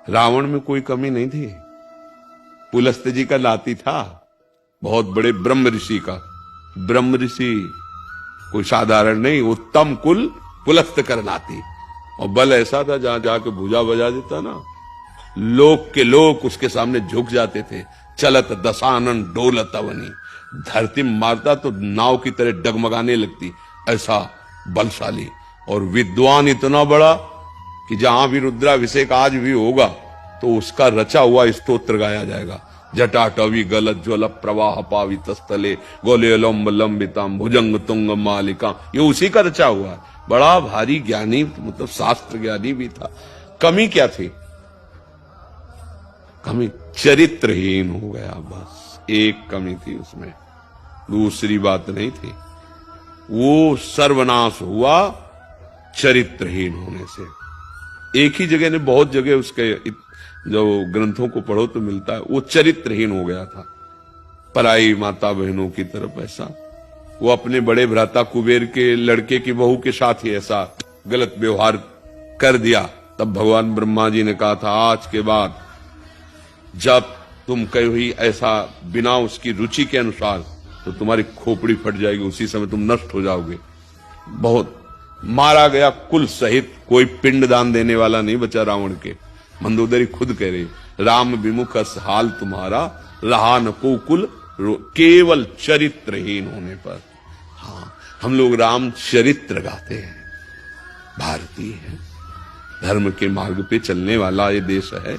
रावण में कोई कमी नहीं थी। पुलस्त जी का नाती था, बहुत बड़े ब्रह्म ऋषि का। ब्रह्म ऋषि कोई साधारण नहीं, उत्तम कुल पुलस्त कर नाती। और बल ऐसा था, जहां जाके भुजा बजा देता ना, लोक के लोग उसके सामने झुक जाते थे। चलत दशानन डोलत अवनी, धरती मारता तो नाव की तरह डगमगाने लगती, ऐसा बलशाली। और विद्वान इतना बड़ा कि जहां भी रुद्राभिषेक आज भी होगा तो उसका रचा हुआ स्तोत्र गाया जाएगा। जटाटवी गलत ज्वल प्रवाह पावित स्थले गोले लंब लंबितम भुजंग तुंग मालिका, ये उसी का रचा हुआ है। बड़ा भारी ज्ञानी, मतलब शास्त्र ज्ञानी भी था। कमी क्या थी? कमी चरित्रहीन हो गया, बस एक कमी थी उसमें, दूसरी बात नहीं थी। वो सर्वनाश हुआ चरित्रहीन होने से। एक ही जगह ने, बहुत जगह उसके जो ग्रंथों को पढ़ो तो मिलता है, वो चरित्रहीन हो गया था पराई माता बहनों की तरफ। ऐसा वो अपने बड़े भ्राता कुबेर के लड़के की बहू के साथ ही ऐसा गलत व्यवहार कर दिया। तब भगवान ब्रह्मा जी ने कहा था, आज के बाद जब तुम कहीं ऐसा बिना उसकी रुचि के अनुसार, तो तुम्हारी खोपड़ी फट जाएगी, उसी समय तुम नष्ट हो जाओगे। बहुत मारा गया कुल सहित, कोई पिंडदान देने वाला नहीं बचा रावण के। मंदोदरी खुद कह रही, राम विमुख हाल तुम्हारा रहा न को कुल, केवल चरित्रहीन होने पर। हाँ, हम लोग राम चरित्र गाते हैं, भारतीय हैं, धर्म के मार्ग पे चलने वाला ये देश है।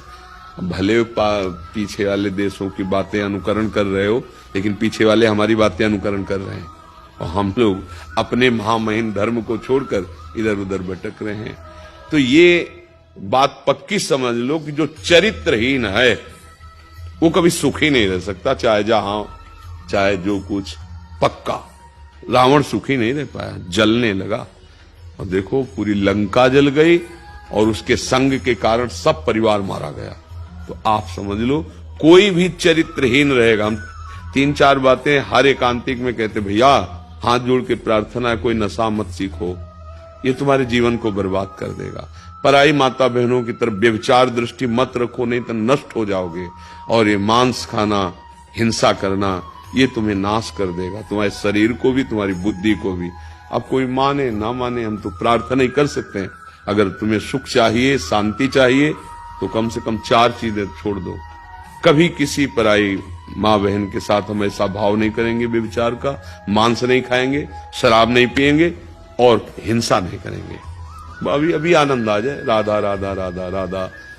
भले पीछे वाले देशों की बातें अनुकरण कर रहे हो, लेकिन पीछे वाले हमारी बातें अनुकरण कर रहे हैं, और हम लोग अपने महामहिम धर्म को छोड़कर इधर उधर भटक रहे हैं। तो ये बात पक्की समझ लो कि जो चरित्रहीन है वो कभी सुखी नहीं रह सकता, चाहे जहां चाहे जो कुछ। पक्का रावण सुखी नहीं रह पाया, जलने लगा। और देखो, पूरी लंका जल गई और उसके संग के कारण सब परिवार मारा गया। तो आप समझ लो, कोई भी चरित्रहीन रहेगा। हम 3-4 बातें हर एकांतिक में कहते, भैया हाथ जोड़ के प्रार्थना है, कोई नशा मत सीखो, ये तुम्हारे जीवन को बर्बाद कर देगा। पराई माता बहनों की तरफ व्यभिचार दृष्टि मत रखो, नहीं तो नष्ट हो जाओगे। और ये मांस खाना, हिंसा करना, ये तुम्हें नाश कर देगा, तुम्हारे शरीर को भी, तुम्हारी बुद्धि को भी। अब कोई माने ना माने, हम तो प्रार्थना ही कर सकते हैं। अगर तुम्हें सुख चाहिए, शांति चाहिए, तो कम से कम 4 चीजें छोड़ दो। कभी किसी पराई माँ बहन के साथ हम ऐसा भाव नहीं करेंगे व्यभिचार का, मांस नहीं खाएंगे, शराब नहीं पिएंगे और हिंसा नहीं करेंगे। अभी अभी आनंद आ जाए, राधा राधा राधा राधा।